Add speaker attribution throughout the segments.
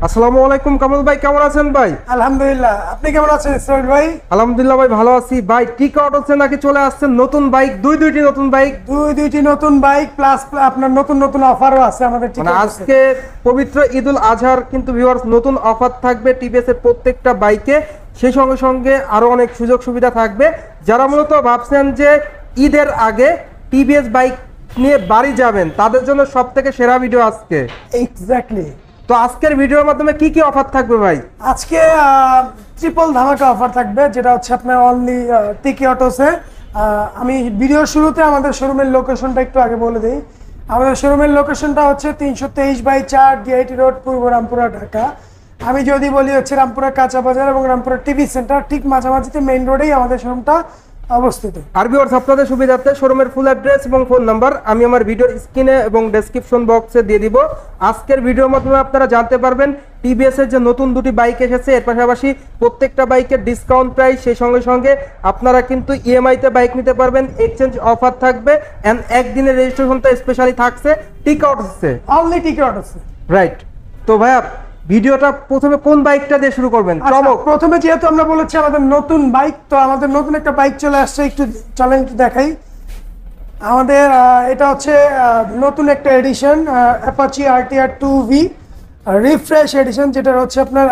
Speaker 1: আসসালামু আলাইকুম কামাল ভাই, কেমন আছেন ভাই?
Speaker 2: আলহামদুলিল্লাহ, আপনি কেমন আছেন ইসমাইল ভাই?
Speaker 1: আলহামদুলিল্লাহ ভাই, ভালো আছি ভাই। টিকা অটোতে নাকি চলে আসছেন নতুন বাইক, দুইটি নতুন বাইক।
Speaker 2: দুইটি নতুন বাইক প্লাস আপনার নতুন অফারও আছে আমাদের।
Speaker 1: মানে আজকে পবিত্র ঈদুল আজহার কিন্তু ভিউয়ার্স নতুন অফার থাকবে টিভিএস এর প্রত্যেকটা বাইকে, সেই সঙ্গে সঙ্গে আরো অনেক সুযোগ সুবিধা থাকবে। যারা মূলত ভাবছেন যে ঈদের আগে টিভিএস বাইক নিয়ে বাড়ি যাবেন, তাদের জন্য সবথেকে সেরা ভিডিও আজকে।
Speaker 2: এক্স্যাক্টলি।
Speaker 1: তো আজকের ভিডিওর মাধ্যমে কি কি অফার থাকবে ভাই?
Speaker 2: আজকে ট্রিপল ধামাকা অফার থাকবে, যেটা হচ্ছে আপনার অনলি টিকি অটোসে। আমি ভিডিওর শুরুতে আমাদের শোরুমের লোকেশনটা একটু আগে বলে দিই। আমাদের শোরুমের লোকেশনটা হচ্ছে 323/4 ডিআইটি রোড, পূর্ব রামপুরা, ঢাকা। আমি যদি বলি হচ্ছে রামপুরা কাঁচা বাজার এবং রামপুরা টিভি সেন্টার ঠিক মাঝামাঝিতে মেইন রোডেই আমাদের শোরুমটা অবস্থিত।
Speaker 1: আর ভিউয়ার্স, আপনাদের সুবিধার্থে শোরুমের ফুল অ্যাড্রেস এবং ফোন নাম্বার আমি আমার ভিডিওর স্ক্রিনে এবং ডেসক্রিপশন বক্সে দিয়ে দিব। আজকের ভিডিওর মাধ্যমে আপনারা জানতে পারবেন টিভিএস এর যে নতুন দুটি বাইক এসেছে, এর পাশাপাশি প্রত্যেকটা বাইকের ডিসকাউন্ট প্রাইস, সেই সঙ্গে সঙ্গে আপনারা কিন্তু ইএমআই তে বাইক নিতে পারবেন, এক্সচেঞ্জ অফার থাকবে এন্ড একদিনের রেজিস্ট্রেশনটা স্পেশালি থাকছে টিকা অটোসে,
Speaker 2: অনলি টিকি অটোসে।
Speaker 1: রাইট। তো ভাইয়া, ভিডিওটা প্রথমে কোন বাইকটা দিয়ে শুরু করবেন? চমক।
Speaker 2: প্রথমে যেহেতু আমরা বলেছি আমাদের নতুন বাইক, তো আমাদের নতুন একটা বাইক চলে আসছে, একটু চলেন একটু দেখাই। আমাদের এটা হচ্ছে নতুন একটা edition, Apache RTR 2V refresh edition, যেটা হচ্ছে আপনার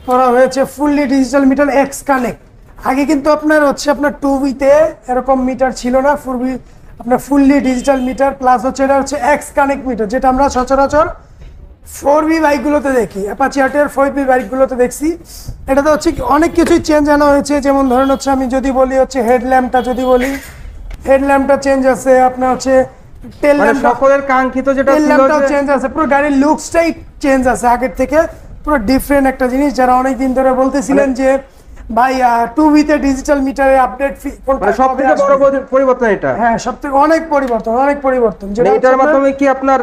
Speaker 2: করা হয়েছে fully digital meter X connect. আগে কিন্তু আপনার হচ্ছে আপনার 2V-তে এরকম মিটার ছিল না, আপনার ফুললি ডিজিটাল মিটার প্লাস হচ্ছে এটা হচ্ছে এক্স কানেক্ট মিটার, যেটা আমরা সচরাচর 4V বাইকগুলোতে দেখি, অ্যাপাচি আরটিআর 4V বাইকগুলোতে দেখছি। এটাতে হচ্ছে অনেক কিছুই চেঞ্জ আনা হয়েছে। যেমন ধরেন হচ্ছে আমি যদি বলি হচ্ছে হেডল্যাম্পটা, যদি বলি হেডল্যাম্পটা চেঞ্জ আছে, আপনার হচ্ছে টেল ল্যাম্প,
Speaker 1: সকলের কাঙ্ক্ষিত যেটা ছিল
Speaker 2: ল্যাম্পটাও চেঞ্জ আছে, পুরো গাড়ির লুকসটাই চেঞ্জ আছে আগের থেকে, পুরো ডিফারেন্ট একটা জিনিস। যারা অনেক দিন ধরে বলতেছিলেন যে ভাই 2V-তে ডিজিটাল মিটারে আপডেট
Speaker 1: কোনটা সবথেকে বড় পরিবর্তন এটা?
Speaker 2: হ্যাঁ, সবথেকে অনেক পরিবর্তন, যেটা
Speaker 1: এটার মাধ্যমে কি আপনার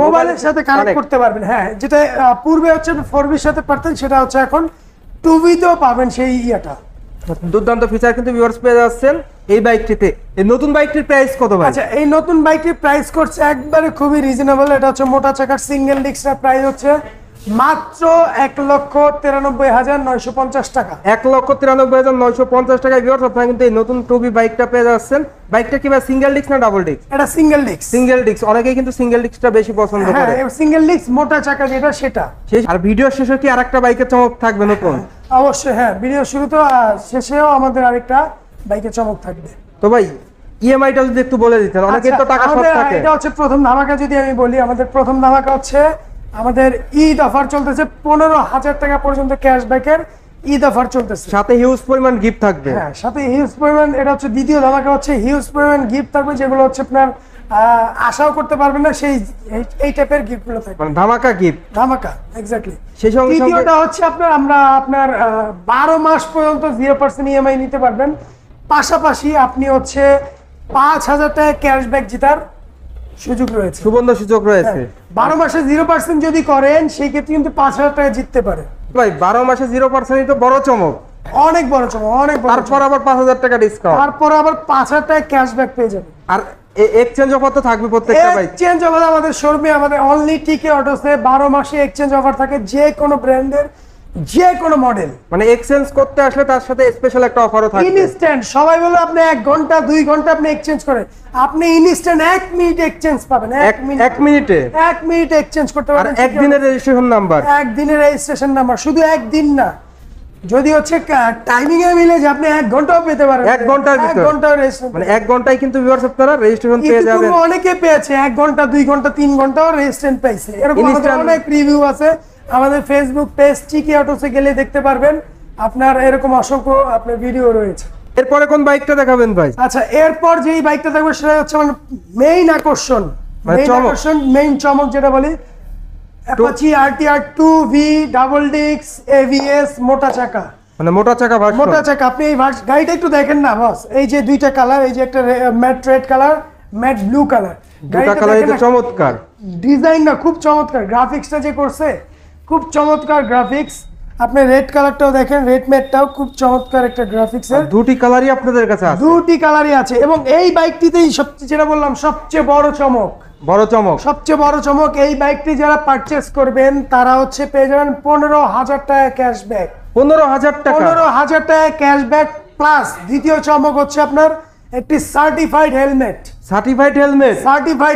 Speaker 2: মোবাইলের সাথে কানেক্ট করতে পারবেন। হ্যাঁ, যেটা পূর্বে হচ্ছে 4V-র সাথে পারতেন, সেটা হচ্ছে এখন 2V-তেও পাবেন সেই ইয়েটা।
Speaker 1: দুর্দান্ত ফিচার কিন্তু ভিউয়ার্স পেয়ে যাচ্ছেন এই বাইকটিতে। এই নতুন বাইকটির প্রাইস কত ভাই?
Speaker 2: আচ্ছা, এই নতুন বাইকটির প্রাইস করছে একবারে খুবই রিজনেবল। এটা হচ্ছে মোটা চাকার সিঙ্গেল ডিস্কের প্রাইস হচ্ছে মাত্র 1,93,950 টাকা।
Speaker 1: 1,93,950 টাকায় ভিউয়ার্স আপনারা কিন্তু এই নতুন 2V বাইকটা পেয়ে যাচ্ছেন। বাইকটা কি ভাই সিঙ্গেল ডিস্ক না ডাবল ডিস্ক?
Speaker 2: এটা সিঙ্গেল ডিস্ক।
Speaker 1: সিঙ্গেল ডিস্ক, অনেকেই কিন্তু সিঙ্গেল ডিস্কটা বেশি পছন্দ করে।
Speaker 2: হ্যাঁ, সিঙ্গেল ডিস্ক মোটা চাকা যেটা সেটা।
Speaker 1: আর ভিডিও শেষে কি আরেকটা বাইকের চমক থাকবে নতুন?
Speaker 2: অবশ্যই, হ্যাঁ, ভিডিও শুরুতে শেষেও আমাদের আরেকটা বাইকের চমক থাকবে।
Speaker 1: তো ভাই ইএমআইটা যদি একটু বলে দিতেন, অনেকেই তো টাকা শর্ট থাকে।
Speaker 2: এটা হচ্ছে প্রথম ধামাকা, যদি আমি বলি আমাদের প্রথম ধামাকা হচ্ছে আমাদের ঈদ অফার চলতেছে, 15,000 টাকা পর্যন্ত ক্যাশব্যাকের ঈদ অফার চলতেছে,
Speaker 1: সাথে হিউজ পরিমাণ গিফট থাকবে।
Speaker 2: হ্যাঁ, সাথে হিউজ পরিমাণ, এটা হচ্ছে দ্বিতীয় ধামাকা, হচ্ছে হিউজ পরিমাণ গিফট থাকবে, যেগুলো হচ্ছে আপনার আশাও করতে পারবেন না, সেই এই টাইপের গিফটগুলো থাকবে,
Speaker 1: মানে ধামাকা গিফট।
Speaker 2: ধামাকা, এক্স্যাক্টলি।
Speaker 1: সেই সঙ্গে
Speaker 2: তৃতীয়টা হচ্ছে আপনার 12 মাস পর্যন্ত 0% ইএমআই নিতে পারবেন, পাশাপাশি আপনি হচ্ছে 5,000 টাকা ক্যাশব্যাক জেতার সুযোগ রয়েছে,
Speaker 1: সুবর্ণ সুযোগ রয়েছে।
Speaker 2: 12 মাসে 0% যদি করেন সেই ক্ষেত্রে কিন্তু 5,000 টাকা জিততে পারে
Speaker 1: ভাই। 12 মাসে 0% তো বড় চমক,
Speaker 2: অনেক বড় চমক, অনেক বড়।
Speaker 1: তারপর আবার 5,000 টাকা ডিসকাউন্ট,
Speaker 2: তারপর আবার 5,000 টাকা ক্যাশব্যাক পেয়ে যাবেন।
Speaker 1: আর এক্সচেঞ্জ অফার তো থাকবে প্রত্যেকটা বাইক।
Speaker 2: এক্সচেঞ্জ অফার আমাদের শোরুমে, আমাদের অনলি টিকে অটোসে 12 মাসে এক্সচেঞ্জ অফার থাকে, যে কোনো ব্র্যান্ডের যে কোনো মডেল।
Speaker 1: মানে এক্সচেঞ্জ করতে আসলে তার সাথে স্পেশাল একটা অফারও থাকবে।
Speaker 2: ইনস্ট্যান্ট, সবাই বলে আপনি 1 ঘন্টা 2 ঘন্টা আপনি এক্সচেঞ্জ করেন, আপনি ইনস্ট্যান্ট 1 মিনিট এক্সচেঞ্জ পাবেন।
Speaker 1: 1 মিনিটে
Speaker 2: 1 মিনিট এক্সচেঞ্জ করতে পারবেন।
Speaker 1: আর একদিনের রেজিস্ট্রেশন নাম্বার,
Speaker 2: একদিনের রেজিস্ট্রেশন নাম্বার, শুধু একদিন না, যদি হচ্ছে টাইমিং এ মিলে যে আপনি 1 ঘন্টাও পেতে পারেন।
Speaker 1: 1 ঘন্টার ভিতর,
Speaker 2: 1 ঘন্টার রেজিস্ট্রেশন,
Speaker 1: মানে 1 ঘন্টায় কিন্তু ভিউয়ার্স আপনারা রেজিস্ট্রেশন পেয়ে যাবেন।
Speaker 2: অনেকে পেয়েছে 1 ঘন্টা 2 ঘন্টা 3 ঘন্টাও রেজিস্ট্রেশন পাইছে, এরকম অনেক রিভিউ আছে। আমাদের ফেসবুক পেজ টিকে অটোসে গেলে দেখতে পারবেন, আপনার এরকম অসংখ্য আপনার ভিডিও রয়েছে।
Speaker 1: এরপরে কোন বাইকটা দেখাবেন ভাই?
Speaker 2: আচ্ছা, এরপর যেই বাইকটা থাকবে সেটা হচ্ছে মানে মেইন আকর্ষণ, মেইন চমক যেটা বলি, Apache RTR 2V double disc ABS মোটা চাকা।
Speaker 1: মানে মোটা চাকা ভার্সন,
Speaker 2: মোটা চাকা। আপনি এই গাড়িটা একটু দেখেন না বস, এই যে দুইটা কালার, এই যে একটা matte red colour, matte blue colour,
Speaker 1: দুইটা কালারই তো চমৎকার।
Speaker 2: ডিজাইন না খুব চমৎকার, গ্রাফিক্সটা যে করছে খুব চমৎকার গ্রাফিক্স। আপনি রেড কালারটাও দেখেন, রেড ম্যাটটাও খুব চমৎকার একটা গ্রাফিক্সের।
Speaker 1: দুটি কালারই আপনাদের কাছে আছে?
Speaker 2: দুটি কালারই আছে এবং এই বাইকটিতেই সবচেয়ে, যেটা বললাম, সবচেয়ে বড় চমক, সবচেয়ে বড় চমক, এই বাইকটি যারা পারচেস করবেন তারা হচ্ছে পেয়ে যাবেন 15,000 টাকা ক্যাশব্যাক।
Speaker 1: 15,000 টাকা?
Speaker 2: 15,000 টাকা ক্যাশব্যাক প্লাস দ্বিতীয় চমক হচ্ছে আপনার একটি সার্টিফাইড হেলমেট। Certified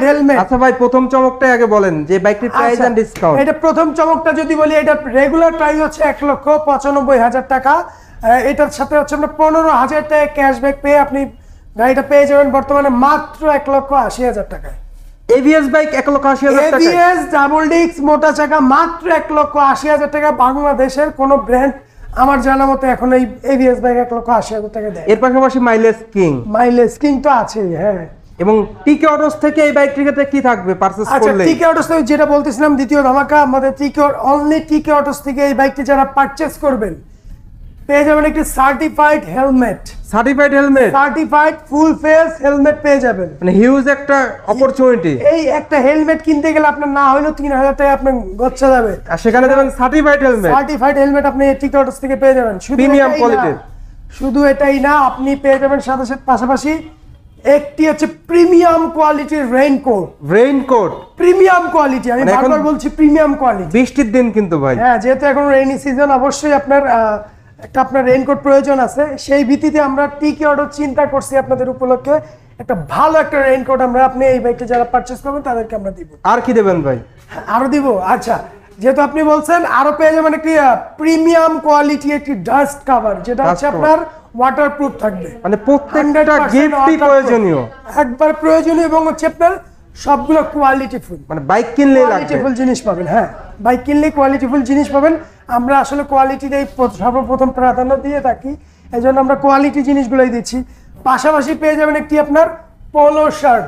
Speaker 2: helmet.
Speaker 1: আচ্ছা ভাই, প্রথম চমকটা আগে বলেন যে বাইকটির প্রাইস এন্ড ডিসকাউন্ট।
Speaker 2: এটা প্রথম চমকটা যদি বলি, এটা রেগুলার প্রাইস হচ্ছে 1,95,000 টাকা। এটার সাথে হচ্ছে আপনার 15,000 টাকা ক্যাশব্যাক পেয়ে আপনি গাড়িটা পেয়ে যাবেন বর্তমানে মাত্র 1,80,000 টাকায়।
Speaker 1: এবিএস বাইক 1,80,000 টাকা?
Speaker 2: এবিএস ডাবল ডিস্ক মোটা চাকা মাত্র 1,80,000 টাকা। বাংলাদেশের কোন ব্র্যান্ড আমার জানা মতে এখন এই এবিএস বাইক 1,80,000 টাকা দেয়।
Speaker 1: এর পাশাপাশি মাইলেজ কিং
Speaker 2: তো আছেই। হ্যাঁ,
Speaker 1: এবং টিকে অটোস থেকে এই বাইকটিতে কি থাকবে পারচেজ করলে?
Speaker 2: টিকে অটোস থেকে যেটা বলতেছিলাম, দ্বিতীয় ধামাকা আমাদের টিকে অটোস থেকে এই বাইকটি যারা পারচেজ করবেন পেয়ে যাবেন একটি সার্টিফাইড ফুল ফেস হেলমেট পেয়ে যাবেন।
Speaker 1: মানে হিউজ একটা অপরচুনিটি।
Speaker 2: এই একটা হেলমেট কিনতে গেলে আপনার না হলেও 3,000 টাকা আপনার গচ্ছা যাবে,
Speaker 1: আর সেখানে দেবেন
Speaker 2: সার্টিফাইড হেলমেট আপনি টিকে অটোস থেকে পেয়ে যাবেন।
Speaker 1: প্রিমিয়াম কোয়ালিটির।
Speaker 2: শুধু এটাই না, আপনি পেয়ে যাবেন সাথে সাথে পাশাপাশি একটি হচ্ছে প্রিমিয়াম কোয়ালিটির রেইনকোট। প্রিমিয়াম কোয়ালিটি, আমি বারবার বলছি প্রিমিয়াম কোয়ালিটি।
Speaker 1: বৃষ্টির দিন কিন্তু ভাই।
Speaker 2: হ্যাঁ, যেহেতু এখন রেইনি সিজন, অবশ্যই আপনার রেইনকোট প্রয়োজন আছে। সেই ভিত্তিতে আমরা টিকে অটো চিন্তা করছি আপনাদের উপলক্ষে একটা ভালো একটা রেইনকোট আপনি এই বাইকটা যারা পারচেজ করবেন তাদেরকে আমরা দিব।
Speaker 1: আর কি দেবেন ভাই?
Speaker 2: আরো দিব। আচ্ছা, যেহেতু আপনি বলছেন, আরো পেয়ে যাবেন একটি প্রিমিয়াম কোয়ালিটি একটি ডাস্ট কভার, যেটা হচ্ছে আপনার ওয়াটারপ্রুফ থাকবে।
Speaker 1: মানে প্রত্যেকটা গিফটই প্রয়োজনীয়,
Speaker 2: একবার প্রয়োজনীয়, এবং হচ্ছে আপনার সবগুলো কোয়ালিটিফুল।
Speaker 1: মানে বাইক কিনলে
Speaker 2: কোয়ালিটিফুল জিনিস পাবেন। হ্যাঁ, বাইক কিনলে কোয়ালিটিফুল জিনিস পাবেন। আমরা আসলে কোয়ালিটিটাই সর্বপ্রথম প্রাধান্য দিয়ে থাকি, এই জন্য আমরা কোয়ালিটি জিনিসগুলোই দিচ্ছি। পাশাপাশি পেয়ে যাবেন একটি আপনার পোলো শার্ট।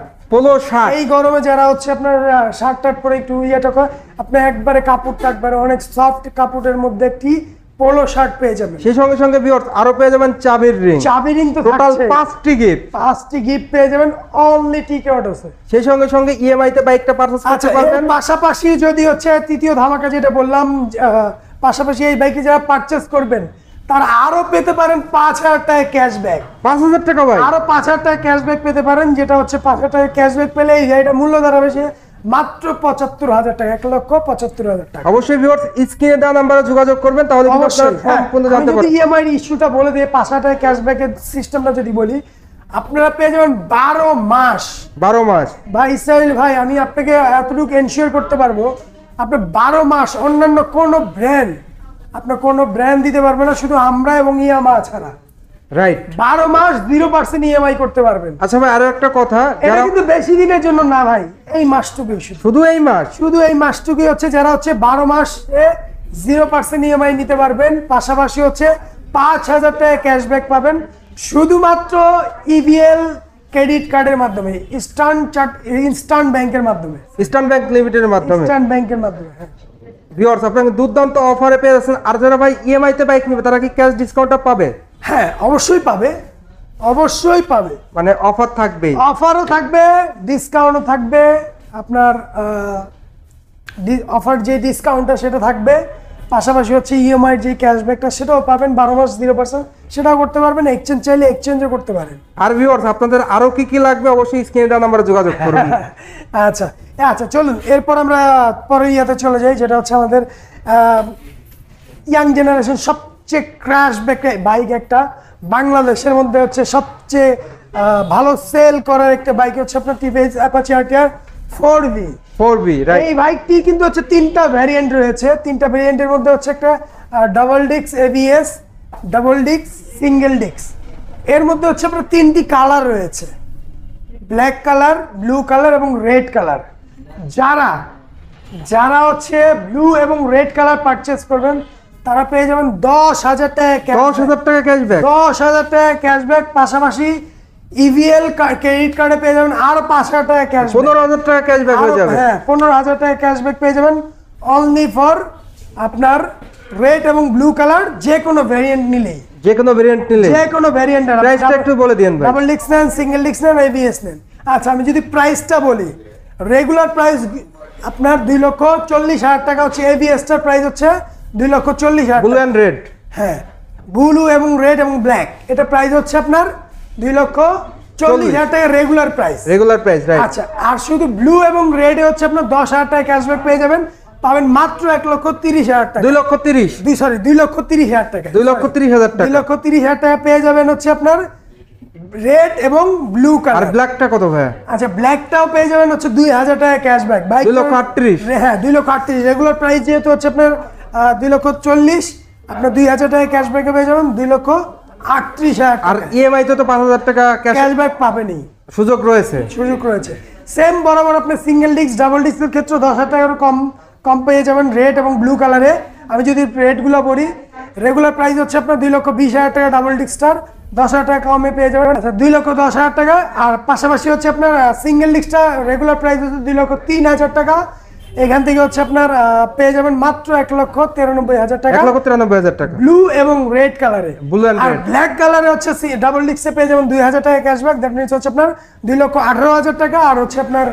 Speaker 2: এই গরমে যারা হচ্ছে আপনার শার্ট টার্ট পরে একটু আপনি একবারে কাপড়টা একবারে অনেক সফট কাপড়ের মধ্যে একটি পোলো শার্ট পেয়ে যাবেন।
Speaker 1: সেই সঙ্গে সঙ্গে ভিউয়ার্স আরো পেয়ে যাবেন চাবির রিং তো টোটাল 5টি গিফট
Speaker 2: পেয়ে যাবেন অনলি টিকে অটোসে।
Speaker 1: সেই সঙ্গে সঙ্গে ইএমআই তে বাইকটা পারচেজ করতে পারবেন।
Speaker 2: পাশাপাশি যদি হচ্ছে তৃতীয় ধামাকা যেটা বললাম, পাশাপাশি এই বাইকে যারা পারচেজ করবেন তারা আরো পেতে পারেন 5,000 টাকা ক্যাশব্যাক।
Speaker 1: 5,000 টাকা ভাই?
Speaker 2: আরো 5,000 টাকা ক্যাশব্যাক পেতে পারেন, যেটা হচ্ছে 5,000 টাকা ক্যাশব্যাক পেলে এই গাড়িটা মূল্য দাঁড়াবে সে মাত্র 75,000 টাকা, 1,75,000 টাকা।
Speaker 1: অবশ্যই ভিউয়ার্স স্ক্রিনে দেওয়া নম্বরে যোগাযোগ করবেন, তাহলে কিন্তু আপনারা সম্পূর্ণ জানতে পারবেন।
Speaker 2: ইএমআই ইস্যুটা বলে দিয়ে 5,000 টাকা ক্যাশব্যাকের সিস্টেমটা যদি বলি, আপনারা পেয়ে যাবেন 12 মাস। ভাই ইসরাইল ভাই, আমি আপনাকে এতটুকু এনশিওর করতে পারবো, আপনি 12 মাস অন্যান্য কোনো ব্র্যান্ড দিতে পারবে না, শুধু আমরা এবং ইয়ামা ছাড়া।
Speaker 1: রাইট,
Speaker 2: 12 মাস 0% ইএমআই করতে পারবেন।
Speaker 1: আচ্ছা ভাই, আরো একটা কথা,
Speaker 2: এটা কিন্তু বেশি দিনের জন্য না ভাই, এই মাসটুকুই, শুধু এই মাসটুকুই হচ্ছে যারা হচ্ছে 12 মাসে 0% ইএমআই নিতে পারবেন। পাশাপাশি হচ্ছে 5,000 টাকা ক্যাশব্যাক পাবেন শুধুমাত্র ইবিএল ক্রেডিট কার্ডের মাধ্যমে, ইনস্ট্যান্ট ব্যাংকের মাধ্যমে,
Speaker 1: ইস্টার্ন ব্যাংক লিমিটেডের মাধ্যমে। হ্যাঁ ভিউয়ার্স, আপনারা দুর্দান্ত অফারে পেয়ে যাচ্ছেন। আর যারা ভাই ইএমআই তে বাইক নেবে তারা কি ক্যাশ ডিসকাউন্টটা পাবে?
Speaker 2: হ্যাঁ, অবশ্যই পাবে।
Speaker 1: মানে অফার থাকবে,
Speaker 2: অফারও থাকবে, ডিসকাউন্টও থাকবে। আপনার অফার যে ডিসকাউন্টটা সেটা থাকবে, পাশাপাশি হচ্ছে ইএমআই যে ক্যাশব্যাকটা সেটাও পাবেন। 12 মাস 0% সেটাও করতে পারবেন, এক্সচেঞ্জ চাইলে এক্সচেঞ্জও করতে পারেন।
Speaker 1: আর ভিউয়ার্স, আপনাদের আরো কি লাগবে অবশ্যই স্ক্রিনে দেওয়া নম্বরে যোগাযোগ করুন।
Speaker 2: আচ্ছা চলুন, এরপর আমরা পরে চলে যাই, যেটা হচ্ছে আমাদের ইয়াং জেনারেশন সবচেয়ে ক্র্যাশ বাইক একটা, বাংলাদেশের মধ্যে হচ্ছে সবচেয়ে ভালো সেল করার একটা বাইক হচ্ছে আপনার টিভিএস অ্যাপাচি আরটিআর 4V। এই বাইকটি কিন্তু হচ্ছে 3টা ভ্যারিয়েন্ট রয়েছে। 3টা ভ্যারিয়েন্টের মধ্যে হচ্ছে একটা double disc ABS, double disc, single disc. এর মধ্যে হচ্ছে আপনার 3টি কালার রয়েছে, ব্ল্যাক কালার, ব্লু কালার এবং রেড কালার। যারা হচ্ছে ব্লু এবং রেড কালার পারচেজ করবেন তারা পেয়ে যাবেন 10,000 টাকা 10,000 টাকা ক্যাশব্যাক। পাশাপাশি ইভিএল ক্রেডিট কার্ডে পেয়ে যাবেন আরো 5,000 টাকা ক্যাশব্যাক,
Speaker 1: 15,000 টাকা ক্যাশব্যাক হয়ে যাবে।
Speaker 2: হ্যাঁ, 15,000 টাকা ক্যাশব্যাক পেয়ে যাবেন অনলি ফর আপনার রেড এবং ব্লু কালার। যে কোনো ভেরিয়েন্ট নিলেই, যে কোনো ভেরিয়েন্ট
Speaker 1: প্রাইসটা একটু বলে দিন ভাই।
Speaker 2: ডাবল ডিস্ক নেন, সিঙ্গেল ডিস্ক নেন, এবিএস নেন। আচ্ছা, আমি যদি প্রাইসটা বলি, রেগুলার প্রাইস আপনার 2,40,000 টাকা হচ্ছে, এবিএস টার প্রাইস হচ্ছে 2,40,000
Speaker 1: ব্লু এন্ড রেড।
Speaker 2: হ্যাঁ, ব্লু এবং রেড এবং ব্ল্যাক, এটা প্রাইস হচ্ছে আপনার 2,40,000 টাকা regular price.
Speaker 1: Regular price, right.
Speaker 2: আচ্ছা, আর শুধু ব্লু এবং রেডে হচ্ছে আপনার 10,000 টাকা ক্যাশব্যাক পেয়ে যাবেন, পাবেন মাত্র 1,30,000 টাকা।
Speaker 1: 2,30,000
Speaker 2: 2,30,000 টাকা।
Speaker 1: 2,30,000 টাকা।
Speaker 2: 2,30,000 টাকা পেয়ে যাবেন হচ্ছে আপনার রেড এবং ব্লু
Speaker 1: আর
Speaker 2: কালার।
Speaker 1: ব্ল্যাকটা কত ভাই?
Speaker 2: আচ্ছা, ব্ল্যাকটাও পেয়ে যাবেন হচ্ছে 2,000 টাকা ক্যাশব্যাক।
Speaker 1: 2,38,000।
Speaker 2: হ্যাঁ, 2,38,000 রেগুলার প্রাইস যেহেতু হচ্ছে আপনার 2,40,000, আপনার 2,000 টাকা ক্যাশব্যাকে পেয়ে যাবেন 2,38,000
Speaker 1: আর
Speaker 2: টাকা।
Speaker 1: ইএমআই তো 5,000 টাকা
Speaker 2: ক্যাশব্যাক পাবেনই,
Speaker 1: সুযোগ রয়েছে।
Speaker 2: সুযোগ রয়েছে। সেম বরাবর আপনি সিঙ্গেল ডিস্ক ডাবল ডিস্কের ক্ষেত্রে 10,000 টাকার কম পেয়ে যাবেন রেড এবং ব্লু কালারে। আমি যদি রেডগুলো বলি, রেগুলার প্রাইস হচ্ছে আপনার 2,20,000 টাকা ডাবল ডিস্কটার, 10,000 টাকা কমে পেয়ে যাবেন। আচ্ছা, 2,10,000 টাকা। আর পাশাপাশি হচ্ছে আপনার সিঙ্গেল ডিস্কটা রেগুলার প্রাইস হচ্ছে 2,03,000 টাকা। এখান থেকে হচ্ছে আপনার পেয়ে যাবেন মাত্র 1,93,000 টাকা।
Speaker 1: 1,93,000 টাকা
Speaker 2: ব্লু এবং রেড কালারে।
Speaker 1: ব্লু এন্ড
Speaker 2: আর
Speaker 1: রেড।
Speaker 2: ব্ল্যাক কালারে হচ্ছে ডাবল ডিস্কে পেয়ে যাবেন 2,000 টাকা ক্যাশব্যাক। দ্যাট মিনস হচ্ছে আপনার 2,18,000 টাকা। আর হচ্ছে আপনার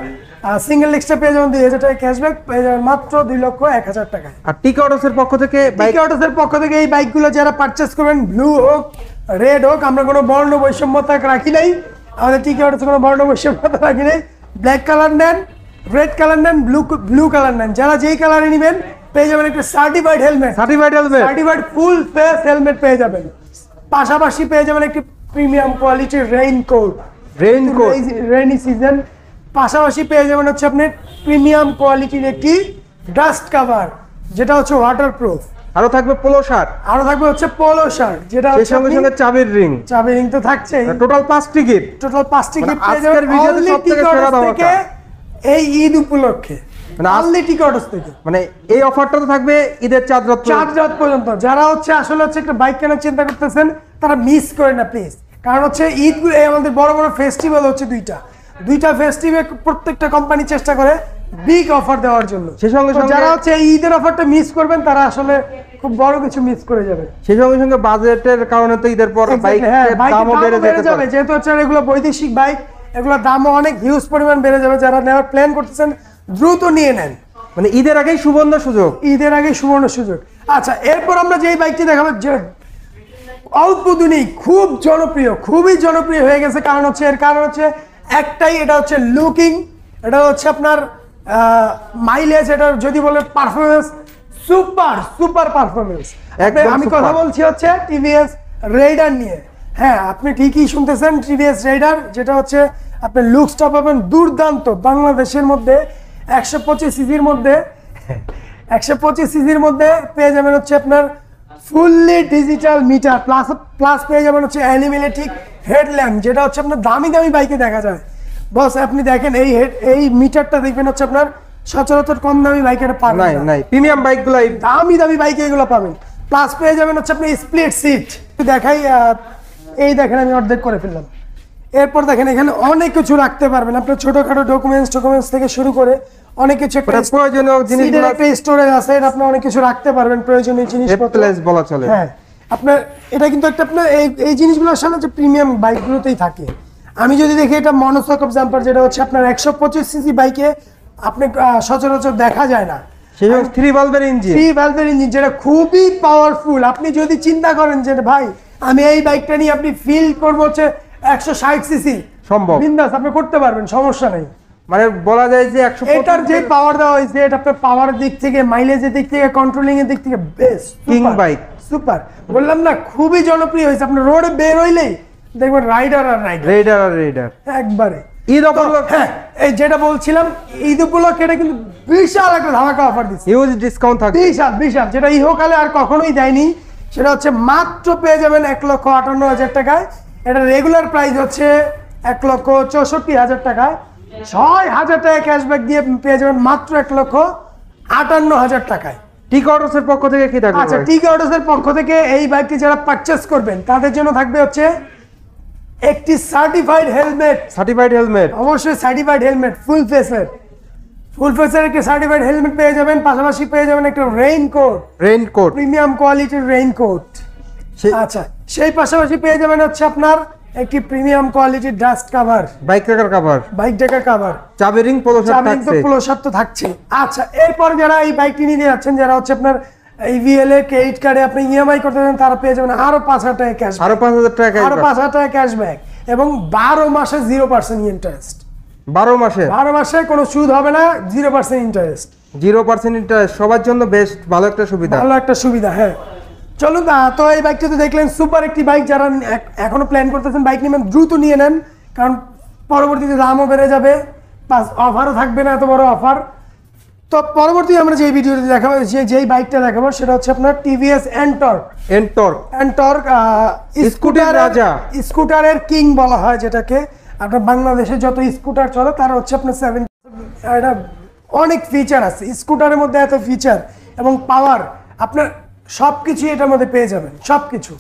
Speaker 2: সিঙ্গেল ডিস্কে পেয়ে যাবেন 2,000 টাকা ক্যাশব্যাক, পেয়ে যাবেন মাত্র 2,01,000 টাকা।
Speaker 1: আর টিকা অটোসের পক্ষ থেকে
Speaker 2: বাইক অটোসের পক্ষ থেকে এই বাইকগুলো যারা পারচেস করবেন, ব্লু হোক রেড হোক, আমরা কোনো বর্ণ বৈষম্যতা রাখি নাই। আমাদের টিকা অটোসে কোনো বর্ণ বৈষম্যতা রাখি নাই। ব্ল্যাক কালার নেন, রেড কালার নেন, ব্লু কালার নেন, যারা যেই কালারে নেবেন পেয়ে যাবেন একটা certified helmet. Certified full face helmet পেয়ে যাবেন। পাশাপাশি পেয়ে যাবেন একটি প্রিমিয়াম কোয়ালিটির রেইনকোট, রেইনি সিজন। পাশাপাশি পেয়ে যাবেন হচ্ছে আপনি প্রিমিয়াম কোয়ালিটির একটি ডাস্ট কভার, যেটা হচ্ছে ওয়াটারপ্রুফ।
Speaker 1: আরো থাকবে পোলো শার্ট।
Speaker 2: আরো থাকবে হচ্ছে পোলো শার্ট, যেটা
Speaker 1: সেই সঙ্গে সঙ্গে চাবির রিং।
Speaker 2: চাবির রিং তো থাকছেই।
Speaker 1: টোটাল 5টি গিফট।
Speaker 2: টোটাল 5টি গিফট পেয়ে
Speaker 1: আজকের
Speaker 2: যাবেন
Speaker 1: ভিডিওতে
Speaker 2: only
Speaker 1: সবথেকে
Speaker 2: টিকা
Speaker 1: সেরা
Speaker 2: অটোস
Speaker 1: ধামাকা।
Speaker 2: থেকে এই ঈদ উপলক্ষে,
Speaker 1: মানে
Speaker 2: অনলি টিকা অটোস থেকে।
Speaker 1: মানে এই অফারটা তো থাকবে ঈদের চাঁদ
Speaker 2: রাত পর্যন্ত। যারা হচ্ছে আসলে হচ্ছে একটা বাইক কেনার চিন্তা করতেছেন, তারা মিস করে না প্লিজ। কারণ হচ্ছে ঈদ, আমাদের বড় বড় ফেস্টিভ্যাল হচ্ছে দুইটা ফেস্টিভ্যাল প্রত্যেকটা কোম্পানি চেষ্টা করে বিগ অফার দেওয়ার জন্য।
Speaker 1: সেই সঙ্গে
Speaker 2: তো যারা হচ্ছে এই ঈদের অফারটা মিস করবেন, তারা আসলে খুব বড় কিছু মিস করে যাবে।
Speaker 1: সেই সঙ্গে সঙ্গে বাজেটের কারণে তো ঈদের পর বাইকের দামও বেড়ে যাবে।
Speaker 2: যেহেতু হচ্ছে এগুলো বৈদেশিক বাইক, এগুলোর দামও অনেক হিউজ পরিমাণ বেড়ে যাবে। যারা নেওয়ার প্ল্যান করতেছেন, দ্রুত নিয়ে নেন।
Speaker 1: মানে ঈদের আগেই সুবর্ণ সুযোগ।
Speaker 2: আচ্ছা, এরপর আমরা যে বাইকটি দেখাবো, যে অল্প দিনেই খুব জনপ্রিয়, খুবই জনপ্রিয় হয়ে গেছে। কারণ হচ্ছে একটাই, এটা হচ্ছে লুকিং, এটা হচ্ছে আপনার মাইলেজ, এটা যদি বলে পারফরমেন্স, সুপার পারফরমেন্স। আমি কথা বলছি হচ্ছে টিভিএস রাইডার নিয়ে। হ্যাঁ, আপনি ঠিকই শুনতেছেন, টিভিএস রাইডার, যেটা হচ্ছে আপনার লুকসটা পাবেন দুর্দান্ত। বাংলাদেশের মধ্যে 125 সিসির মধ্যে পেয়ে যাবেন হচ্ছে আপনার ফুললি ডিজিটাল মিটার, প্লাস পেয়ে যাবেন হচ্ছে অ্যানিমেটিক হেডল্যাম্প, যেটা হচ্ছে আপনার দামি বাইকে দেখা যায়। বস, আপনি দেখেন এই মিটারটা দেখবেন হচ্ছে আপনার সচরাচর কম দামি বাইকে পাবেন না।
Speaker 1: প্রিমিয়াম বাইকগুলো
Speaker 2: দামি বাইকে এগুলো পাবেন। প্লাস পেয়ে যাবেন হচ্ছে আপনি স্প্লিট সিট। দেখাই, এই দেখেন আমি অর্ধেক করে ফেললাম। এরপর দেখেন এখানে অনেক কিছু রাখতে পারবেন আপনার, ছোটখাটো ডকুমেন্টস থেকে শুরু করে অনেক কিছু।
Speaker 1: প্রয়োজনীয় জিনিসগুলো,
Speaker 2: একটা স্টোরেজ আছে, এটা আপনি অনেক কিছু রাখতে পারবেন, প্রয়োজনীয় জিনিসপত্র
Speaker 1: বলা চলে।
Speaker 2: হ্যাঁ, আপনার এটা কিন্তু একটা আপনার এই জিনিসগুলো আসলে যে প্রিমিয়াম বাইকগুলোতেই থাকে। আমি যদি দেখি, এটা মনোসকপ জাম্পার, যেটা হচ্ছে আপনার 125 সিসি বাইকে আপনি সচরাচর দেখা যায় না।
Speaker 1: সেই 3 ভালভের ইঞ্জিন,
Speaker 2: যেটা খুবই পাওয়ারফুল। আপনি যদি চিন্তা করেন যে ভাই, আমি এই বাইকটা নিয়ে আপনি ফিল করবো হচ্ছে 160 সিসি,
Speaker 1: সম্ভব,
Speaker 2: বিন্দাস আপনি করতে পারবেন, সমস্যা নেই।
Speaker 1: মানে বলা যায় যে
Speaker 2: এটার যে পাওয়ার দেওয়া হয়েছে, এটা আপনার পাওয়ারের দিক থেকে, মাইলেজের দিক থেকে, কন্ট্রোলিং এর দিক থেকে বেস্ট
Speaker 1: কিং বাইক,
Speaker 2: সুপার। বললাম না, খুবই জনপ্রিয় হয়েছে। আপনি রোডে বের হইলেই দেখবেন রাইডার একবারে।
Speaker 1: ঈদ উপলক্ষে,
Speaker 2: হ্যাঁ, এই যেটা বলছিলাম, ঈদ উপলক্ষে এটা কিন্তু বিশাল একটা ধামাকা অফার দিচ্ছে,
Speaker 1: হিউজ ডিসকাউন্ট থাকবে,
Speaker 2: বিশাল, যেটা ইহকালে আর কখনোই দেয়নি। সেটা হচ্ছে মাত্র পেয়ে যাবেন 1,58,000 টাকায়। এটা রেগুলার প্রাইস হচ্ছে 1,64,000 টাকায়। 6,000 টাকা ক্যাশব্যাক দিয়ে পেয়ে যাবেন মাত্র 1,58,000 টাকায়।
Speaker 1: টিকা অটোসের পক্ষ থেকে কি থাকবে?
Speaker 2: আচ্ছা, টিকা অটোসের পক্ষ থেকে এই বাইকটি যারা পারচেস করবেন, তাদের জন্য থাকবে হচ্ছে একটি সার্টিফাইড হেলমেট। অবশ্যই সার্টিফাইড হেলমেট, ফুল ফেসের একটি সার্টিফাইড হেলমেট পেয়ে যাবেন। পাশাপাশি পেয়ে যাবেন একটা রেইনকোট, প্রিমিয়াম কোয়ালিটির রেইনকোট। আচ্ছা, সেই পাশাপাশি পেয়ে যাবেন হচ্ছে আপনার একটি প্রিমিয়াম কোয়ালিটির dust cover, bike decker cover,
Speaker 1: চাবি রিং, পোলো শার্ট তো
Speaker 2: থাকছে। আচ্ছা, এরপর যারা এই বাইকটি নিতে যাচ্ছেন, যারা হচ্ছে আপনার ইভিএল এর ক্রেডিট কার্ডে আপনি ইএমআই করতে পারেন, তারা পেয়ে যাবেন আরো 5,000 টাকা ক্যাশ,
Speaker 1: আরো 5,000 টাকা
Speaker 2: আরো 5,000 টাকা ক্যাশব্যাক, এবং 12 মাসে 0% ইন্টারেস্ট।
Speaker 1: 12
Speaker 2: মাসে কোনো সুদ হবে না, 0% ইন্টারেস্ট।
Speaker 1: 0% ইন্টারেস্ট সবার জন্য বেস্ট, ভালো একটা সুবিধা।
Speaker 2: ভালো একটা সুবিধা, হ্যাঁ। চলুন, তো এই বাইকটা তো দেখলেন, সুপার একটি বাইক। যারা এখনো প্ল্যান করতেছেন বাইক নেবেন, দ্রুত নিয়ে নেন, কারণ পরবর্তীতে দামও বেড়ে যাবে, প্লাস অফারও থাকবে না, এত বড় অফার। তো পরবর্তী আমরা যে ভিডিওতে দেখাবো, যেই বাইকটা দেখাবো সেটা হচ্ছে আপনার টিভিএস এনটর্ক,
Speaker 1: স্কুটার রাজা,
Speaker 2: স্কুটারের কিং বলা হয় যেটাকে। আপনার বাংলাদেশে যত স্কুটার চলে তার হচ্ছে আপনার 7, এটা অনেক ফিচার আছে স্কুটারের মধ্যে, এত ফিচার এবং পাওয়ার, আপনার সবকিছু এটার মধ্যে পেয়ে যাবেন, সবকিছু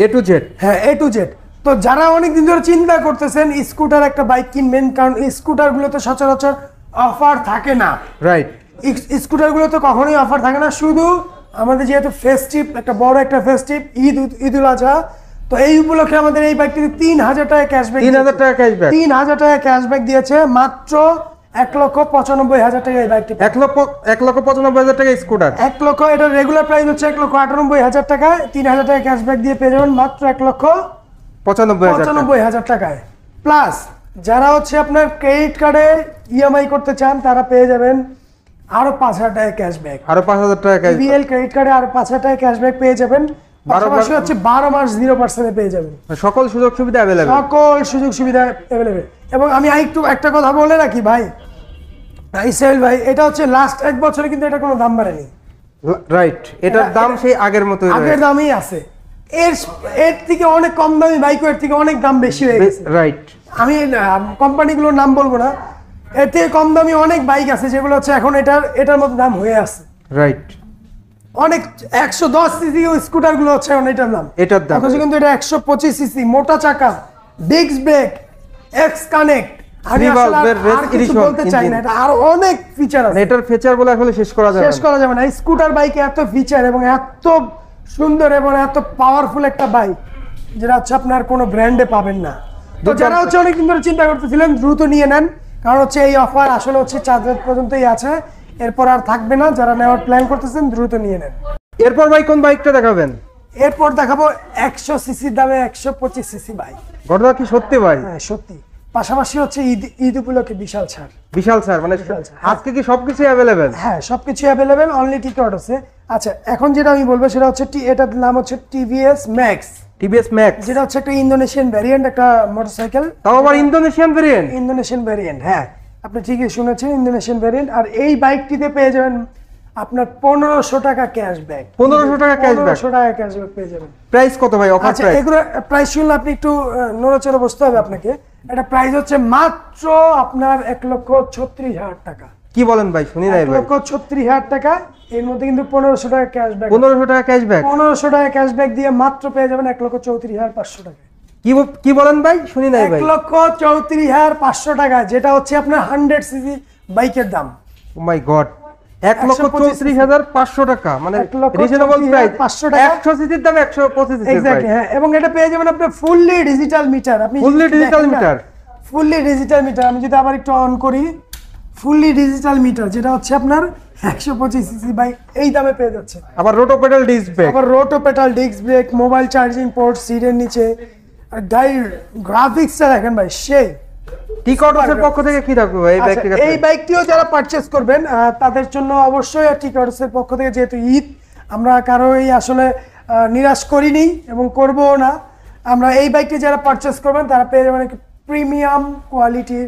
Speaker 1: A to Z।
Speaker 2: হ্যাঁ, A to Z। তো যারা অনেকদিন ধরে চিন্তা করতেছেন স্কুটার একটা বাইক কিনবেন, কারণ স্কুটারগুলোতে সচরাচর অফার থাকে না,
Speaker 1: রাইট,
Speaker 2: স্কুটারগুলোতে কখনোই অফার থাকে না। শুধু আমাদের যেহেতু ফেস্টিভ, একটা বড় একটা ফেস্টিভ ঈদুল আজহা, তো এই উপলক্ষে আমাদের এই বাইকটিতে 3,000 টাকা ক্যাশব্যাক,
Speaker 1: 3,000 টাকা ক্যাশব্যাক,
Speaker 2: 3,000 টাকা ক্যাশব্যাক দিয়েছে মাত্র 1,95,000 টাকা এই বাইকটি।
Speaker 1: 1,95,000 টাকা স্কুটার,
Speaker 2: 1 লক্ষ, এটা রেগুলার প্রাইস হচ্ছে 1,98,000 টাকা, 3,000 টাকা ক্যাশব্যাক দিয়ে পেয়ে যাবেন মাত্র 1,95,000 টাকায়। প্লাস যারা হচ্ছে আপনার ক্রেডিট কার্ডে ইএমআই করতে চান, তারা পেয়ে যাবেন আরো 5,000 টাকা ক্যাশব্যাক,
Speaker 1: আরো 5,000 টাকা ক্যাশব্যাক,
Speaker 2: বিএল ক্রেডিট কার্ডে আরো 5,000 টাকা ক্যাশব্যাক পেয়ে যাবেন। পাশাপাশি হচ্ছে 12 মাস 0% পেয়ে যাবেন,
Speaker 1: সকল সুযোগ সুবিধা অ্যাভেলেবল,
Speaker 2: সকল সুযোগ সুবিধা অ্যাভেলেবেল। এবং আমি একটা কথা বলে রাখি ভাই, ইসরাইল ভাই, এটা হচ্ছে লাস্ট 1 বছরে কিন্তু এটা কোনো দাম বাড়েনি,
Speaker 1: রাইট, এটার দাম সেই আগের মতোই রয়েছে,
Speaker 2: আগের দামই আছে। এর থেকে অনেক কম দামি বাইক, এর থেকে অনেক দাম বেশি হয়ে গেছে,
Speaker 1: রাইট।
Speaker 2: আমি কোম্পানিগুলোর নাম বলবো না, এর থেকে কম দামি অনেক বাইক আছে যেগুলো হচ্ছে এখন এটার মতো দাম হয়ে আছে,
Speaker 1: রাইট।
Speaker 2: অনেক 110 সিসি স্কুটার গুলো হচ্ছে এখন এটার দাম, অথচ কিন্তু এটা 125 সিসি, মোটা চাকা, ডিস্ক ব্রেক, এক্স কানেক্ট, আমি আসলে আর কিছু বলতে চাই না, এটা আর অনেক ফিচার আছে,
Speaker 1: এটার ফিচার বলে আসলে শেষ করা যাবে না।
Speaker 2: স্কুটার বাইকে এত ফিচার এবং এত সুন্দর এবং এত পাওয়ারফুল একটা বাইক, যেটা হচ্ছে আপনার কোনো ব্র্যান্ডে পাবেন না। তো যারা হচ্ছে অনেকদিন ধরে চিন্তা করতেছিলেন, দ্রুত নিয়ে নেন, কারণ হচ্ছে এই অফার আসলে হচ্ছে 4 রাত পর্যন্তই আছে, এরপর আর থাকবে না। যারা নেওয়ার প্ল্যান করতেছেন দ্রুত নিয়ে নেন।
Speaker 1: এরপর ভাই কোন বাইকটা দেখাবেন?
Speaker 2: এরপর দেখাবো 100 সিসির দামে 125 সিসি বাইক।
Speaker 1: ঘটনা কি সত্যি ভাই?
Speaker 2: হ্যাঁ সত্যি। পাশাপাশি হচ্ছে ঈদ উপলক্ষে বিশাল ছাড়,
Speaker 1: মানে আজকে কি সবকিছু অ্যাভেলেবেল?
Speaker 2: হ্যাঁ সবকিছু অ্যাভেলেবেল, অনলি টিকিট আছে। আচ্ছা, এখন যেটা আমি বলবো সেটা হচ্ছে এটার নাম হচ্ছে টিভিএস ম্যাক্স, যেটা হচ্ছে একটা ইন্দোনেশিয়ান ভ্যারিয়েন্ট, একটা মোটরসাইকেল।
Speaker 1: তাও আবার ইন্দোনেশিয়ান
Speaker 2: ভ্যারিয়েন্ট, হ্যাঁ আপনি ঠিকই শুনেছেন, ইন্দোনেশিয়ান ভ্যারিয়েন্ট। আর এই বাইকটিতে পেয়ে যাবেন আপনার 1,500 টাকা ক্যাশব্যাক,
Speaker 1: 1,500 টাকা ক্যাশব্যাক
Speaker 2: পেয়ে যাবেন।
Speaker 1: প্রাইস কত ভাই? অফার
Speaker 2: আচ্ছা, এগুলো প্রাইস শুনলে আপনি একটু নড়াচড়া বসতে হবে আপনাকে। এটা প্রাইস হচ্ছে মাত্র আপনার 1,36,000 টাকা।
Speaker 1: কি বলেন ভাই? শুনি নাই ভাই।
Speaker 2: 1,36,000 টাকা, এর মধ্যে কিন্তু 1,500 টাকা ক্যাশব্যাক,
Speaker 1: 1,500 টাকা ক্যাশব্যাক,
Speaker 2: 1,500 টাকা ক্যাশব্যাক দিয়ে মাত্র পেয়ে যাবেন 1,34,500 টাকা।
Speaker 1: কি বলেন ভাই? শুনি নাই ভাই।
Speaker 2: 1,34,500 টাকা, যেটা হচ্ছে আপনার 100 সিসি বাইকের দাম।
Speaker 1: ও মাই গড, 1,34,500 টাকা, মানে রিজনেবল প্রাইস।
Speaker 2: 500 টাকা
Speaker 1: 100 সিসির দাম 125 সিসি।
Speaker 2: এক্স্যাক্টলি, হ্যাঁ। এবং এটা পেয়ে যাবেন আপনি ফুললি ডিজিটাল মিটার। আপনি ফুললি ডিজিটাল মিটার, আমি যদি আবার একটু অন করি, ফুললি ডিজিটাল মিটার, যেটা হচ্ছে আপনার 125 সিসি বাইক এই দামে পেয়ে যাচ্ছে।
Speaker 1: আবার রোটো pedal disc brake, mobile charging port সিটের নিচে, আর গাড়ির গ্রাফিক্সটা দেখেন ভাই, সেই। টিকটসের পক্ষ থেকে কি থাকবে ভাই
Speaker 2: এই বাইকটিও যারা পারচেজ করবেন তাদের জন্য অবশ্যই টিকটসের পক্ষ থেকে, যেহেতু ঈদ, আমরা কারোই আসলে নিরাশ করিনি এবং করবও না। আমরা এই বাইকটি যারা পারচেজ করবেন তারা পেয়ে যাবেন একটি প্রিমিয়াম কোয়ালিটির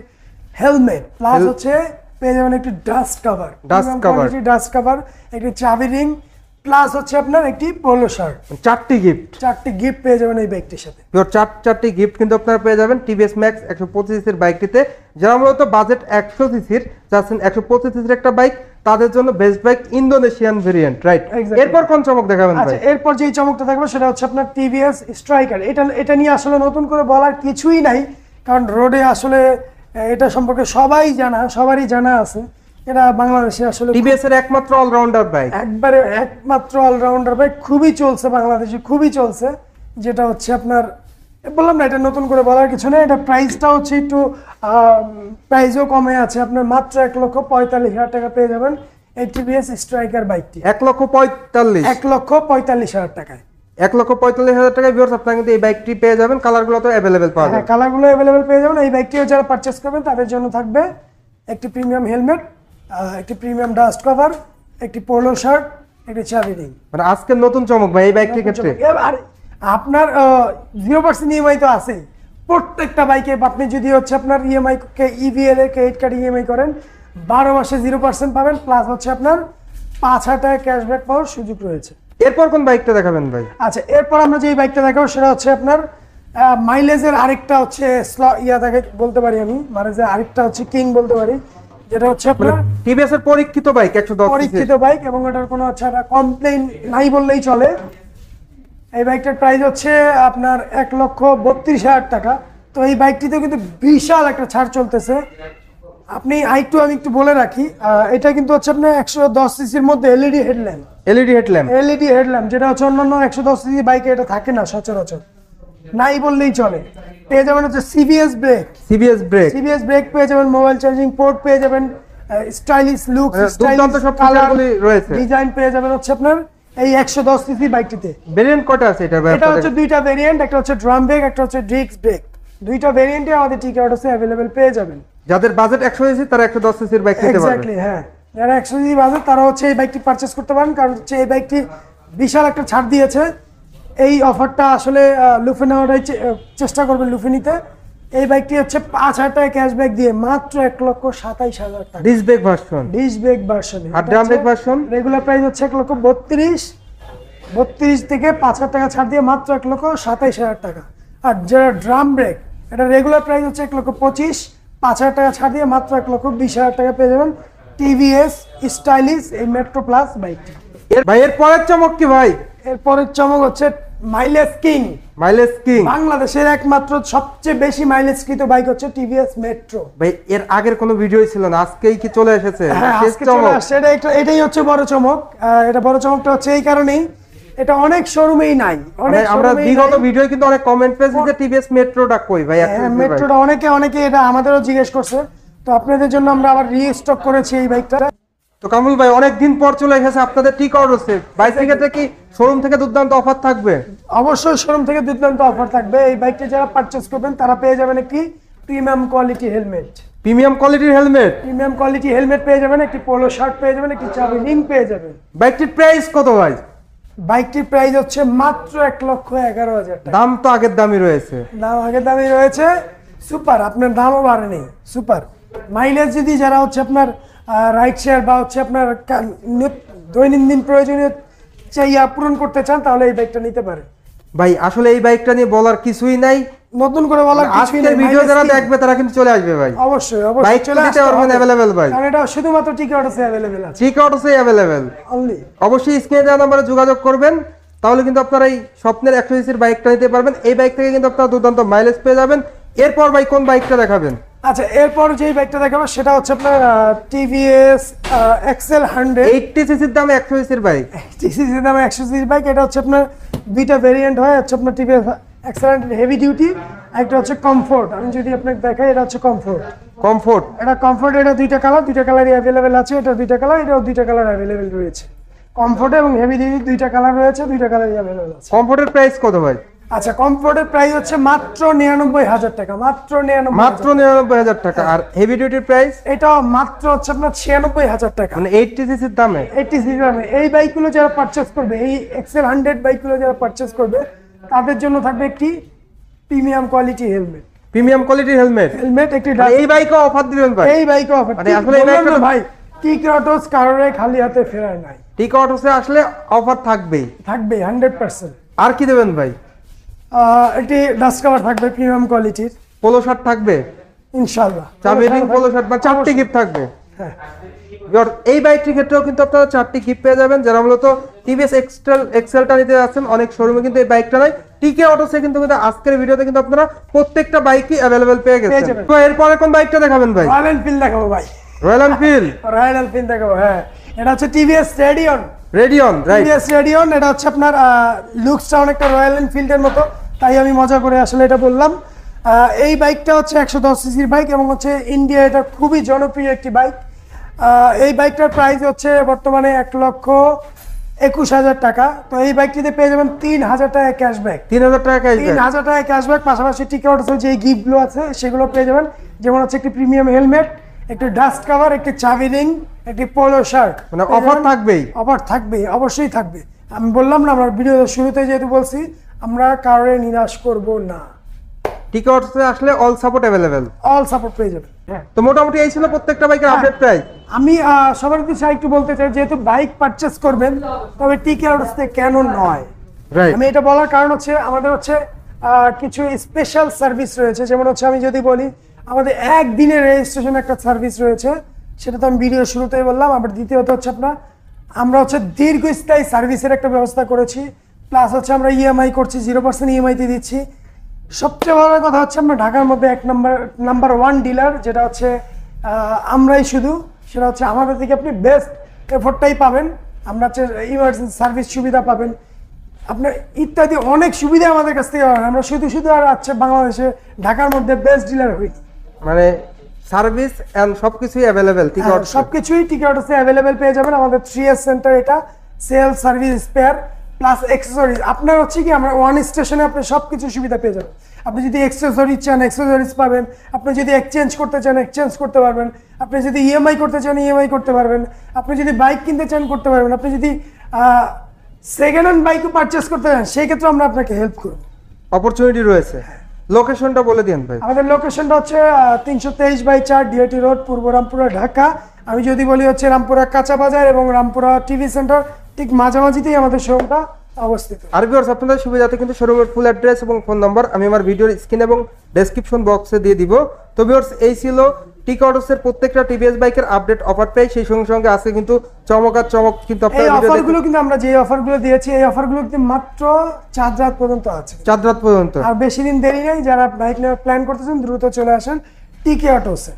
Speaker 2: হেলমেট, প্লাস হচ্ছে পেয়ে যাবেন একটি ডাস্ট কভার, একটি চাবি রিং, প্লাস হচ্ছে আপনার একটি পোলো শার্ট। 4টি গিফট পেয়ে যাবেন এই বাইকটির সাথে।
Speaker 1: চারটি গিফট কিন্তু আপনারা পেয়ে যাবেন টিভিএস ম্যাক্স 125 সিসির বাইকটিতে। যারা মূলত বাজেট 100 সিসির চাচ্ছেন, 125 সিসির একটা বাইক, তাদের জন্য best bike Indonesian variant, right? এরপর কোন চমক দেখাবেন ভাই?
Speaker 2: আচ্ছা, এরপর যেই চমকটা দেখাবো সেটা হচ্ছে আপনার টিভিএস স্ট্রাইকার। এটা নিয়ে আসলে নতুন করে বলার কিছুই নাই, কারণ রোডে আসলে এটা সম্পর্কে সবারই জানা আছে। এটা বাংলাদেশে আসলে
Speaker 1: টিভিএস এর একমাত্র অলরাউন্ডার বাইক,
Speaker 2: খুবই চলছে বাংলাদেশে, খুবই চলছে। যেটা হচ্ছে আপনার, বললাম না, এটা নতুন করে বলার কিছু নেই। এটা প্রাইসটা হচ্ছে একটু প্রাইসও কমে আছে, আপনার মাত্র 1,45,000 টাকা পেয়ে যাবেন এই টিভিএস স্ট্রাইকার বাইকটি
Speaker 1: 1,45,000
Speaker 2: 1,45,000 টাকায়।
Speaker 1: 1,45,000 টাকায় ভিউয়ার্স আপনারা কিন্তু এই বাইকটি পেয়ে যাবেন। কালারগুলো তো অ্যাভেলেবেল পাওয়া
Speaker 2: হ্যাঁ,
Speaker 1: যাবে।
Speaker 2: কালারগুলো অ্যাভেলেবেল পেয়ে যাবেন। এই বাইকটিও যারা পারচেজ করবেন তাদের জন্য থাকবে একটি প্রিমিয়াম হেলমেট, একটি প্রিমিয়াম ডাস্ট কভার, একটি পোলো শার্ট, একটি চাবি রিং।
Speaker 1: মানে আজকের নতুন চমক ভাই এই বাইকটির ক্ষেত্রে।
Speaker 2: আর আপনার 0% ইএমআই তো আছেই প্রত্যেকটা বাইকে। আপনি যদি হচ্ছে আপনার ইএমআই ইভিএল এর ক্রেডিট কার্ড ইএমআই করেন 12 মাসে 0% পাবেন, প্লাস হচ্ছে আপনার 5,000 টাকা ক্যাশব্যাক পাওয়ার সুযোগ রয়েছে।
Speaker 1: এরপর কোন বাইকটা দেখাবেন ভাই?
Speaker 2: আচ্ছা, এরপর আমরা যে বাইকটা দেখাবো সেটা হচ্ছে আপনার মাইলেজের আরেকটা হচ্ছে থাকে বলতে পারি আমি, মাইলেজের আরেকটা হচ্ছে কিং বলতে পারি, যেটা হচ্ছে আপনার
Speaker 1: টিভিএস এর পরীক্ষিত বাইক 110
Speaker 2: পরীক্ষিত বাইক এবং এটার কোনো হচ্ছে কমপ্লেইন নাই বললেই চলে। এই বাইকটার প্রাইস হচ্ছে আপনার 1,32,000 টাকা। তো এই বাইকটিতে কিন্তু বিশাল একটা ছাড় চলতেছে। আমি একটু বলে রাখি, এটা কিন্তু হচ্ছে আপনার 110 সিসির মধ্যে এলইডি হেডল্যাম্প, যেটা হচ্ছে অন্যান্য 110 সিসি বাইকে এটা থাকে না সচরাচর, নাই বললেই চলে। পেয়ে যাবেন হচ্ছে সিবিএস ব্রেক পেয়ে যাবেন, মোবাইল চার্জিং পোর্ট পেয়ে যাবেন, স্টাইলিশ লুক, ডিজাইন পেয়ে যাবেন হচ্ছে আপনার এই 110 সিসি বাইকটিতে।
Speaker 1: ভেরিয়েন্ট কয়টা আছে এটা?
Speaker 2: এটা হচ্ছে দুইটা ভেরিয়েন্ট, একটা হচ্ছে ড্রাম ব্রেক, একটা হচ্ছে ডিস্ক ব্রেক। দুইটা ভেরিয়েন্টে আমাদের টিকে অটোসে अवेलेबल পেয়ে যাবেন।
Speaker 1: যাদের বাজেট 100 সিসি তারা 110 সিসির বাইক নিতে পারবে।
Speaker 2: এক্স্যাক্টলি, হ্যাঁ, যারা 100 সিসি বাজেট তারা হচ্ছে এই বাইকটি পারচেজ করতে পারেন, কারণ হচ্ছে এই বাইকটি বিশাল একটা ছাড় দিয়েছে। এই অফারটা আসলে লুফে নেওয়াটাই চেষ্টা করবেন, লুফে নিতে। এই বাইকটি হচ্ছে 5,000 টাকা ক্যাশব্যাক দিয়ে মাত্র 1,27,000 টাকা।
Speaker 1: ডিস্ক ব্রেক ভার্সন আর drum brake version
Speaker 2: regular price হচ্ছে 1,32,000 থেকে 5,000 টাকা ছাড় দিয়ে মাত্র 1,27,000 টাকা। আর যারা ড্রাম ব্রেক, এটা রেগুলার প্রাইস হচ্ছে 1,25,000, 5,000 টাকা ছাড় দিয়ে মাত্র 1,20,000 টাকা পেয়ে যাবেন টিভিএস স্টাইলিশ এই মেট্রো প্লাস বাইকটি।
Speaker 1: এর পরের চমক কি ভাই?
Speaker 2: এরপরের চমক হচ্ছে মাইলেজ কিং। বাংলাদেশের একমাত্র সবচেয়ে বেশি মাইলেজকৃত বাইক হচ্ছে টিভিএস মেট্রো।
Speaker 1: ভাই এর আগের কোনো ভিডিওই ছিল না, আজকেই কি চলে এসেছে?
Speaker 2: হ্যাঁ, আজকে চলে আসছে। এটাই হচ্ছে বড় চমক। এটা বড় চমকটা হচ্ছে এই কারণেই, এটা অনেক শোরুমেই নাই।
Speaker 1: আমরা বিগত ভিডিও কিন্তু অনেক কমেন্ট পেয়েছি যে টিভিএস মেট্রোটা কই ভাই?
Speaker 2: মেট্রোটা অনেকে এটা আমাদেরও জিজ্ঞেস করছে, তো আপনাদের জন্য আমরা আবার রিস্টক করেছি এই বাইকটা।
Speaker 1: তো কামরুল ভাই অনেক দিন পর চলে এসেছে আপনাদের টি অটোসে বাইকের ক্ষেত্রে কি শোরুম থেকে দুর্দান্ত অফার থাকবে?
Speaker 2: অবশ্যই শোরুম থেকে দুর্দান্ত অফার থাকবে। এই বাইকটা যারা পারচেজ করবেন তারা পেয়ে যাবেন একটি প্রিমিয়াম কোয়ালিটির হেলমেট পেয়ে যাবেন, একটি পোলো শার্ট পেয়ে যাবেন, একটি চাবি রিং পেয়ে যাবেন।
Speaker 1: বাইকটির প্রাইস কত ভাই?
Speaker 2: বাইকটির প্রাইস হচ্ছে মাত্র 1,11,000 টাকা।
Speaker 1: দাম তো আগের দামই রয়েছে।
Speaker 2: সুপার, আপনার দামও বাড়েনি, সুপার। মাইলেজ যদি যারা হচ্ছে আপনার রাইড শেয়ার বা হচ্ছে আপনার দৈনন্দিন প্রয়োজনীয় চাহিদা পূরণ করতে চান তাহলে এই বাইকটা নিতে পারে।
Speaker 1: ভাই আসলে এই বাইকটা নিয়ে বলার কিছুই নাই,
Speaker 2: নতুন করে বলার কিছুই নাই।
Speaker 1: ভিডিও যারা দেখবে তারা কিন্তু চলে আসবে ভাই।
Speaker 2: অবশ্যই
Speaker 1: বাইক চলে আসতে পারবেন अवेलेबल ভাই,
Speaker 2: কারণ এটা শুধুমাত্র টিকে অটোসে अवेलेबल আছে।
Speaker 1: টিকে অটোসে अवेलेबल
Speaker 2: অনলি।
Speaker 1: অবশ্যই স্ক্রিনে দেওয়া নম্বরে যোগাযোগ করবেন, তাহলে কিন্তু আপনারা এই স্বপ্নের 100 সিসির বাইকটা নিতে পারবেন। এই বাইক থেকে কিন্তু আপনারা দুর্দান্ত মাইলেজ পেয়ে যাবেন। এরপর ভাই কোন বাইকটা দেখাবেন?
Speaker 2: আচ্ছা, এরপর যেই বাইকটা দেখাবো সেটা হচ্ছে আপনার টিভিএস এক্সেল 100
Speaker 1: 80 সিসির দামে 100 সিসির বাইক।
Speaker 2: 80 সিসির দামে 100 সিসির বাইক। এটা হচ্ছে আপনার দুইটা ভেরিয়েন্ট হয়, হচ্ছে আপনার টিভিএস এক্সেল 100 হেভি ডিউটি, একটা হচ্ছে কমফোর্ট। আমি যদি আপনাকে দেখাই, এটা হচ্ছে কমফোর্ট। এটা দুইটা কালারই अवेलेबल আছে। এটা দুইটা কালার, এটাও দুইটা কালার अवेलेबल রয়েছে। কমফোর্ট এবং হেভি ডিউটি দুইটা কালার রয়েছে, দুইটা কালারই अवेलेबल আছে।
Speaker 1: কমফোর্টের প্রাইস কত ভাই?
Speaker 2: আচ্ছা, কমফোর্টের প্রাইস হচ্ছে মাত্র 99,000 টাকা। মাত্র
Speaker 1: 99,000 টাকা। আর হেভি ডিউটির প্রাইস?
Speaker 2: এটা মাত্র হচ্ছে আপনার 96,000 টাকা।
Speaker 1: মানে 80 সিসির দামে।
Speaker 2: 80 সিসির দামে এই বাইকগুলো যারা পারচেজ করবে, এই এক্সেল 100 বাইকগুলো যারা পারচেজ করবে তাদের জন্য থাকবে একটি প্রিমিয়াম কোয়ালিটি হেলমেট একটি।
Speaker 1: এই বাইকও অফার দিবেন ভাই?
Speaker 2: এই বাইকও অফার।
Speaker 1: মানে আসলে এই বাইকটা
Speaker 2: ভাই টিকে অটোস কারোরে খালি হাতে ফেরায় নাই।
Speaker 1: টিকে অটোসে আসলে অফার থাকবে
Speaker 2: 100%।
Speaker 1: আর কি দেবেন ভাই?
Speaker 2: একটি ডাস্ট কভার থাকবে প্রিমিয়াম কোয়ালিটির,
Speaker 1: পোলো শার্ট থাকবে
Speaker 2: ইনশাআল্লাহ।
Speaker 1: চাবি রিং, পোলো শার্ট বা 4টি গিফট থাকবে।
Speaker 2: হ্যাঁ,
Speaker 1: এই বাইকটির ক্ষেত্রেও কিন্তু আপনারা 4টি গিফট পেয়ে যাবেন। যারা মূলত টিভিএস এক্সেলটা নিতে যাচ্ছেন, অনেক শোরুমে কিন্তু এই বাইকটা নাই। টিকে অটোসে কিন্তু আজকের ভিডিওতে কিন্তু আপনারা প্রত্যেকটা বাইকই अवेलेबल পেয়ে গেছেন। তো এরপরে কোন বাইকটা দেখাবেন ভাই?
Speaker 2: রয়্যাল এনফিল্ড দেখাবো ভাই।
Speaker 1: রয়্যাল এনফিল্ড
Speaker 2: দেখাবো, হ্যাঁ। এটা হচ্ছে TVS Radeon,
Speaker 1: right?
Speaker 2: TVS Radeon. এটা হচ্ছে আপনার লুকসটা অনেকটা রয়্যাল এনফিল্ডের মতো, তাই আমি মজা করে আসলে এটা বললাম। এই বাইকটা হচ্ছে 110 সিসির বাইক এবং হচ্ছে ইন্ডিয়া এটা খুবই জনপ্রিয় একটি বাইক। এই বাইকটার প্রাইস হচ্ছে বর্তমানে 1,21,000 টাকা। তো এই বাইকটিতে পেয়ে যাবেন 3,000 টাকা ক্যাশব্যাক।
Speaker 1: 3,000 টাকা ক্যাশব্যাক,
Speaker 2: 3,000 টাকা ক্যাশব্যাক, পাশাপাশি টিকেট যে গিফটগুলো আছে সেগুলো পেয়ে যাবেন, যেমন হচ্ছে একটি প্রিমিয়াম হেলমেট, একটি ডাস্ট কভার, একটি চাবি রিং, একটি পোলো শার্ট।
Speaker 1: মানে অফার থাকবেই,
Speaker 2: অফার থাকবে, অবশ্যই থাকবে। আমি বললাম না, আমরা ভিডিও শুরুতে যেহেতু বলছি, আমরা কারোর নিরাশ করব না।
Speaker 1: টিকটসে আসলে all support available,
Speaker 2: all support পেয়ে যাবেন। হ্যাঁ,
Speaker 1: তো মোটামুটি এই ছিল প্রত্যেকটা বাইকের আপডেট প্রাইস।
Speaker 2: আমি সবার কিছু একটু বলতে চাই, যেহেতু বাইক পারচেস করবেন তবে টিকেটস থেকে কেন নয়,
Speaker 1: রাইট।
Speaker 2: আমি এটা বলার কারণ হচ্ছে আমাদের হচ্ছে কিছু স্পেশাল সার্ভিস রয়েছে। যেমন হচ্ছে আমি যদি বলি, আমাদের একদিনের রেজিস্ট্রেশন একটা সার্ভিস রয়েছে, সেটা তো আমি ভিডিও শুরুতেই বললাম। আবার দ্বিতীয়ত হচ্ছে আমরা হচ্ছে দীর্ঘস্থায়ী সার্ভিসের একটা ব্যবস্থা করেছি, প্লাস হচ্ছে আমরা ইএমআই করছি, 0% ইএমআইতে দিচ্ছি। সবচেয়ে বড় কথা হচ্ছে আমরা ঢাকার মধ্যে নাম্বার 1 ডিলার, যেটা হচ্ছে আমরাই শুধু, সেটা হচ্ছে আমাদের থেকে আপনি বেস্ট এফোর্টটাই পাবেন। আমরা হচ্ছে ইমার্জেন্সি সার্ভিস সুবিধা পাবেন, আপনার ইত্যাদি অনেক সুবিধা আমাদের কাছ থেকে পাবেন। আমরা শুধু আর আছে বাংলাদেশে ঢাকার মধ্যে বেস্ট ডিলার হই,
Speaker 1: মানে সার্ভিস এন্ড সবকিছুই अवेलेबल টিকটস,
Speaker 2: সবকিছুই টিকটসে অ্যাভেলেবেল পেয়ে যাবেন। আমাদের 3S সেন্টার, এটা sale, service, spare plus accessories. আপনার হচ্ছে কি, আমরা ওয়ান স্টেশনে আপনি সবকিছু সুবিধা পেয়ে যাবেন। আপনি যদি অ্যাক্সেসরিজ চান, অ্যাক্সেসরিজ পাবেন। আপনি যদি এক্সচেঞ্জ করতে চান, এক্সচেঞ্জ করতে পারবেন। আপনি যদি ইএমআই করতে চান, ইএমআই করতে পারবেন। আপনি যদি বাইক কিনতে চান, করতে পারবেন। আপনি যদি সেকেন্ড হ্যান্ড বাইকও পারচেস করতে চান, সেই ক্ষেত্রে আমরা আপনাকে হেল্প করব।
Speaker 1: অপরচুনিটি রয়েছে। লোকেশনটা বলে দিন ভাই।
Speaker 2: আমাদের লোকেশনটা হচ্ছে 323/4 ডিআইটি রোড, পূর্ব রামপুরা, ঢাকা। আমি যদি বলি হচ্ছে রামপুরা কাঁচা বাজার এবং রামপুরা টিভি সেন্টার ঠিক মাঝামাঝিতেই আমাদের শোরুমটা অবস্থিত।
Speaker 1: আর ভিউয়ার্স, আপনাদের সুবিধাতে কিন্তু শোরুমের ফুল অ্যাড্রেস এবং ফোন নাম্বার আমি আমার ভিডিওর স্ক্রিন এবং ডেসক্রিপশন বক্সে দিয়ে দিব। তো ভিউয়ার্স, এই ছিল টিকটসের প্রত্যেকটা টিভিএস বাইকের আপডেট অফার প্রাইস। সেই সঙ্গে সঙ্গে আজকে কিন্তু চমক কিন্তু
Speaker 2: এই
Speaker 1: আপনারা
Speaker 2: অফারগুলো কিন্তু আমরা যে অফারগুলো দিয়েছি, এই অফারগুলো কিন্তু মাত্র 4 রাত পর্যন্ত আছে,
Speaker 1: 4 রাত পর্যন্ত।
Speaker 2: আর বেশি দিন দেরি নেই। যারা বাইক নেওয়ার প্ল্যান করতেছেন দ্রুত চলে আসেন টিকে অটোসে।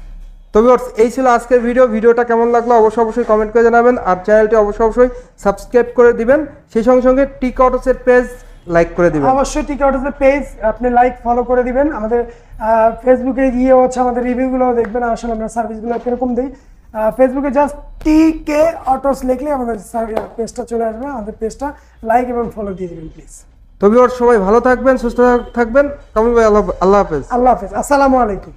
Speaker 1: তো ভিউয়ার্স, এই ছিল আজকের ভিডিওটা কেমন লাগলো অবশ্যই কমেন্ট করে জানাবেন, আর চ্যানেলটি অবশ্যই সাবস্ক্রাইব করে দিবেন। সেই সঙ্গে সঙ্গে টিকটসের পেজ লাইক করে দিবেন।
Speaker 2: অবশ্যই টিকটসের পেজ আপনি লাইক ফলো করে দিবেন। আমাদের ফেসবুকে গিয়ে হচ্ছে আমাদের রিভিউগুলো দেখবেন, আসলে আমরা সার্ভিসগুলো কিরকম দিই। ফেসবুকে জাস্ট টিকে অটোস লিখলে আমাদের পেজটা চলে আসবে। আমাদের পেজটা লাইক এবং ফলো দিয়ে দিবেন প্লিজ।
Speaker 1: তো ভিউয়ার্স, সবাই ভালো থাকবেন, সুস্থ থাকবেন। কামরুল ভাই, আল্লাহ হাফেজ।
Speaker 2: আল্লাহ হাফেজ, আসসালামু আলাইকুম।